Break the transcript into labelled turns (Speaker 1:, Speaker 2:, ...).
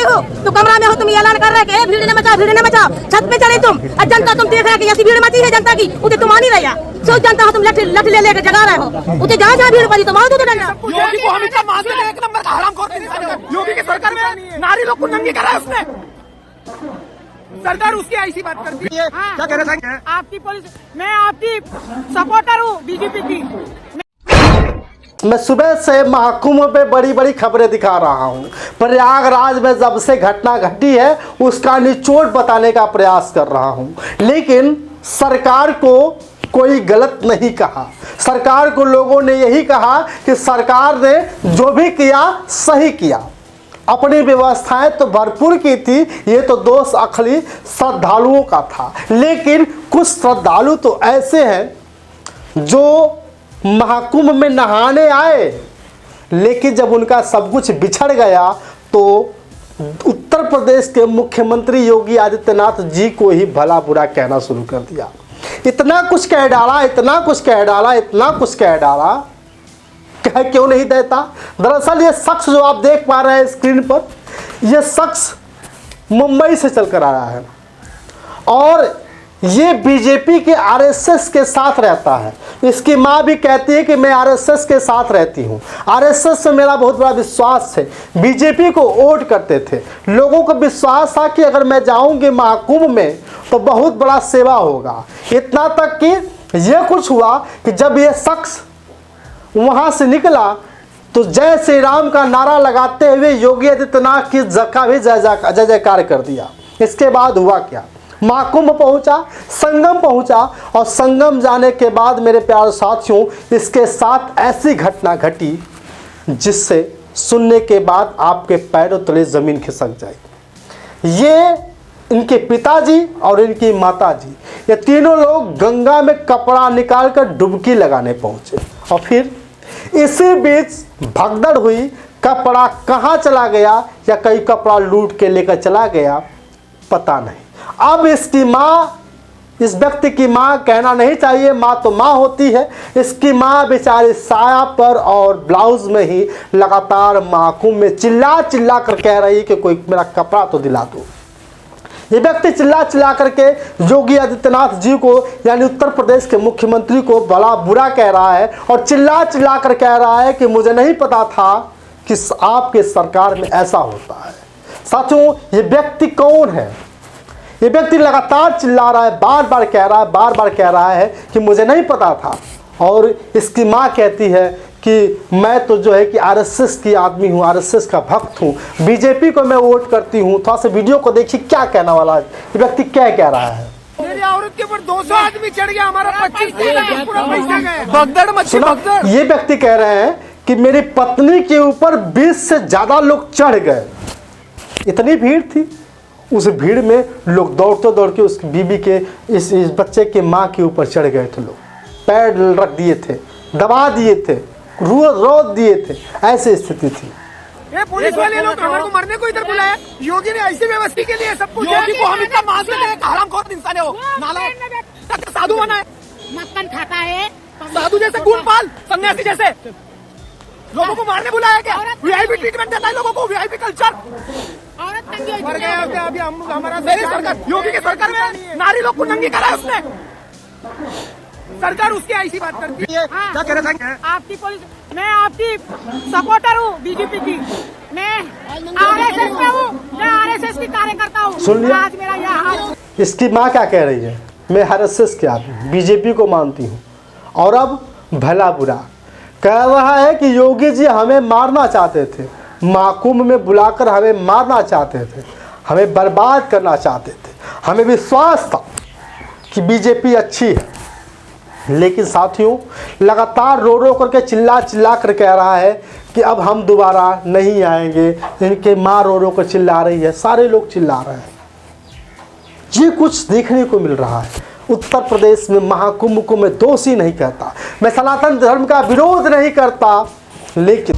Speaker 1: हो, तो कमरा में हो, तुम ऐलान कर रहे कि भीड़ न मचाओ, भीड़ न मचाओ। छत पे चढ़े तुम, और जनता तुम देख रहे कि ऐसी भीड़ मची है जनता की, उसे तुम आ नहीं रहा। सो जनता हो, तुम लठ ले लेकर जगा रहे हो, उसे जहाँ जहाँ भीड़ पड़ी तुम आओ तो डंडा।
Speaker 2: योगी को हमेशा मानते हैं, एक नंबर का हरामखोर इंसान है। योगी की सरकार में नारी लोग को नंगी करा है उसने। सरकार उसकी ऐसी बात करती है। क्या कह रहे थे?
Speaker 3: आपकी पुलिस, मैं आपकी सपोर्टर हूँ बीजेपी की।
Speaker 4: मैं सुबह से महाकुंभ पे बड़ी बड़ी खबरें दिखा रहा हूँ। प्रयागराज में जब से घटना घटी है उसका निचोड़ बताने का प्रयास कर रहा हूँ, लेकिन सरकार को कोई गलत नहीं कहा। सरकार को लोगों ने यही कहा कि सरकार ने जो भी किया सही किया, अपनी व्यवस्थाएं तो भरपूर की थी, ये तो दोष अखली श्रद्धालुओं का था। लेकिन कुछ श्रद्धालु तो ऐसे हैं जो महाकुंभ में नहाने आए, लेकिन जब उनका सब कुछ बिछड़ गया तो उत्तर प्रदेश के मुख्यमंत्री योगी आदित्यनाथ जी को ही भला बुरा कहना शुरू कर दिया। इतना कुछ कह डाला, इतना कुछ कह डाला, इतना कुछ कह डाला, कह क्यों नहीं देता। दरअसल ये शख्स जो आप देख पा रहे हैं स्क्रीन पर, ये शख्स मुंबई से चल कर आया है और ये बीजेपी के आरएसएस के साथ रहता है। इसकी माँ भी कहती है कि मैं आरएसएस के साथ रहती हूँ, आरएसएस से मेरा बहुत बड़ा विश्वास है। बीजेपी को वोट करते थे, लोगों को विश्वास था कि अगर मैं जाऊँगी महाकुंभ में तो बहुत बड़ा सेवा होगा। इतना तक कि यह कुछ हुआ कि जब यह शख्स वहाँ से निकला तो जय श्री राम का नारा लगाते हुए योगी आदित्यनाथ की जगह भी जय जयकार कर दिया। इसके बाद हुआ क्या, महाकुंभ पहुंचा, संगम पहुंचा, और संगम जाने के बाद मेरे प्यारे साथियों इसके साथ ऐसी घटना घटी जिससे सुनने के बाद आपके पैरों तले जमीन खिसक जाएगी। ये इनके पिताजी और इनकी माताजी, ये तीनों लोग गंगा में कपड़ा निकालकर डुबकी लगाने पहुंचे और फिर इसी बीच भगदड़ हुई। कपड़ा कहाँ चला गया या कई कपड़ा लूट के लेकर चला गया पता नहीं। अब इसकी माँ, इस व्यक्ति की माँ, कहना नहीं चाहिए, माँ तो माँ होती है, इसकी माँ बेचारी साया पर और ब्लाउज में ही लगातार महाकुंभ में चिल्ला चिल्ला कर कह रही कि कोई मेरा कपड़ा तो दिला दो। ये व्यक्ति चिल्ला चिल्ला करके योगी आदित्यनाथ जी को यानी उत्तर प्रदेश के मुख्यमंत्री को भला बुरा कह रहा है और चिल्ला चिल्ला कर कह रहा है कि मुझे नहीं पता था कि आपके सरकार में ऐसा होता है। साथियों, ये व्यक्ति कौन है? ये व्यक्ति लगातार चिल्ला रहा है, बार बार कह रहा है कि मुझे नहीं पता था। और इसकी माँ कहती है कि मैं तो जो है कि आरएसएस की आदमी हूँ, आरएसएस का भक्त हूँ, बीजेपी को मैं वोट करती हूँ। थोड़ा सा वीडियो को देखिए क्या कहना वाला है, ये व्यक्ति क्या कह रहा है।
Speaker 2: मेरी औरत के ऊपर 200 आदमी चढ़ गया, हमारा 25 पूरा पैसा गया। भगदड़ मची, भगदड़।
Speaker 4: ये व्यक्ति कह रहे हैं कि मेरी पत्नी के ऊपर 20 से ज्यादा लोग चढ़ गए। इतनी भीड़ थी, उस भीड़ में लोग दौड़ते दौड़ते उस बीबी के इस बच्चे के माँ के ऊपर चढ़ गए थे। लोग पैर रख दिए थे, दबा दिए थे, रोक दिए थे, ऐसी स्थिति थी।
Speaker 2: ये पुलिस वाले लोग हमारे को मरने को इधर बुलाया। योगी ने ऐसी व्यवस्था के लिए सब कुछ। योगी को हम इतना मानते हैं, एक हरामखोर इंसान है वो, नालायक साधु बना है,
Speaker 3: मक्खन खाता है,
Speaker 2: साधु जैसे गुणपाल सन्यासी जैसे लोगों को मारने बुलाया क्या? वीआईपी ट्रीटमेंट देता है लोगों को, वीआईपी कल्चर। मर गए होते अभी हम हमारा सरकार, योगी की सरकार में नारी लोग को नंगी करा है उसने। सरकार उसकी ऐसी बात करती है। क्या कह रहे थे?
Speaker 3: आपकी पुलिस, मैं आपकी सपोर्टर हूँ बीजेपी की। मैं आरएसएस में हूँ, मैं आरएसएस की कार्यकर्ता हूँ।
Speaker 4: सुन लिया?
Speaker 3: आज मेरा यह हाल।
Speaker 4: इसकी माँ क्या कह रही है? मैं आरएसएस की आदमी, बीजेपी को मानती हूँ। और अब भला बुरा कह रहा है कि योगी जी हमें मारना चाहते थे, महाकुंभ में बुलाकर हमें मारना चाहते थे, हमें बर्बाद करना चाहते थे। हमें विश्वास था कि बीजेपी अच्छी है, लेकिन साथियों लगातार रो रो करके चिल्ला चिल्ला कर कह रहा है कि अब हम दोबारा नहीं आएंगे। इनके माँ रो रो कर चिल्ला रही है, सारे लोग चिल्ला रहे हैं। ये कुछ देखने को मिल रहा है उत्तर प्रदेश में। महाकुंभ को मैं दोषी नहीं कहता, मैं सनातन धर्म का विरोध नहीं करता, लेकिन